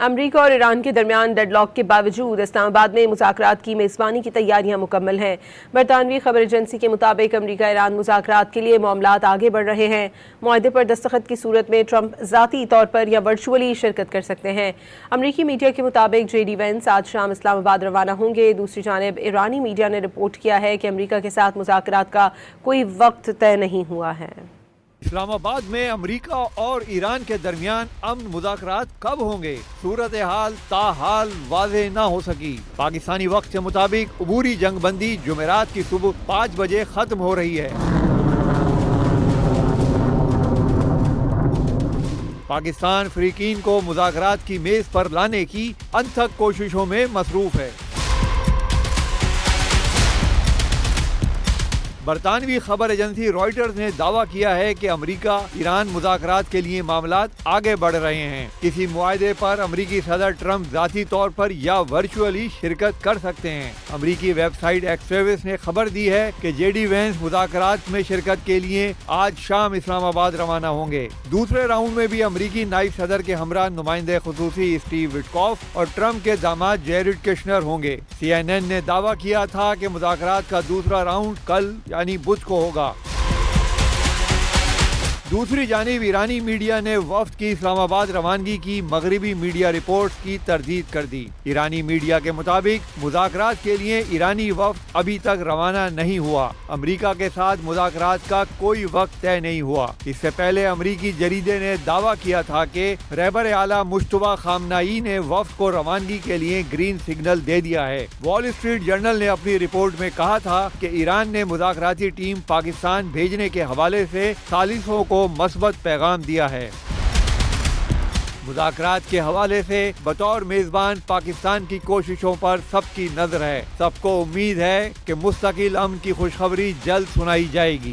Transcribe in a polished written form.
امریکہ اور ایران کے درمیان ڈیڈ لاک کے باوجود اسلام آباد میں مذاکرات کی میزبانی کی تیاریاں مکمل ہیں۔ برطانوی خبر ایجنسی کے مطابق امریکہ ایران مذاکرات کے لیے معاملات آگے بڑھ رہے ہیں۔ معاہدے پر دستخط کی صورت میں ٹرمپ ذاتی طور پر یا ورچوئلی شرکت کر سکتے ہیں۔ امریکی میڈیا کے مطابق جے ڈی وینس آج شام اسلام آباد روانہ ہوں گے۔ دوسری جانب ایرانی میڈیا نے رپورٹ کیا ہے کہ امریکہ کے ساتھ مذاکرات کا کوئی وقت طے نہیں ہوا ہے۔ اسلام آباد میں امریکہ اور ایران کے درمیان امن مذاکرات کب ہوں گے؟ صورتحال تاحال واضح نہ ہو سکی۔ پاکستانی وقت کے مطابق عبوری جنگ بندی جمعرات کی صبح 5 بجے ختم ہو رہی ہے۔ پاکستان فریقین کو مذاکرات کی میز پر لانے کی انتھک کوششوں میں مصروف ہے۔ برطانوی خبر ایجنسی رائٹرز نے دعویٰ کیا ہے کہ امریکہ ایران مذاکرات کے لیے معاملات آگے بڑھ رہے ہیں۔ کسی معاہدے پر امریکی صدر ٹرمپ ذاتی طور پر یا ورچوئلی شرکت کر سکتے ہیں۔ امریکی ویب سائٹ ایکسٹریوس نے خبر دی ہے کہ جے ڈی وینس مذاکرات میں شرکت کے لیے آج شام اسلام آباد روانہ ہوں گے۔ دوسرے راؤنڈ میں بھی امریکی نائب صدر کے ہمراہ نمائندہ خصوصی اسٹیو وٹکوف اور ٹرمپ کے داماد جیریڈ کشنر ہوں گے۔ CNN نے دعویٰ کیا تھا کہ مذاکرات کا دوسرا راؤنڈ کل یعنی بدھ کو ہوگا۔ دوسری جانب ایرانی میڈیا نے وفد کی اسلام آباد روانگی کی مغربی میڈیا رپورٹس کی تردید کر دی۔ ایرانی میڈیا کے مطابق مذاکرات کے لیے ایرانی وفد ابھی تک روانہ نہیں ہوا۔ امریکہ کے ساتھ مذاکرات کا کوئی وقت طے نہیں ہوا۔ اس سے پہلے امریکی جریدے نے دعویٰ کیا تھا کہ رہبر اعلیٰ مجتبیٰ خامنہئی نے وفد کو روانگی کے لیے گرین سگنل دے دیا ہے۔ وال اسٹریٹ جرنل نے اپنی رپورٹ میں کہا تھا کہ ایران نے مذاکراتی ٹیم پاکستان بھیجنے کے حوالے سے ثالثوں کو مثبت پیغام دیا ہے۔ مذاکرات کے حوالے سے بطور میزبان پاکستان کی کوششوں پر سب کی نظر ہے۔ سب کو امید ہے کہ مستقل امن کی خوشخبری جلد سنائی جائے گی۔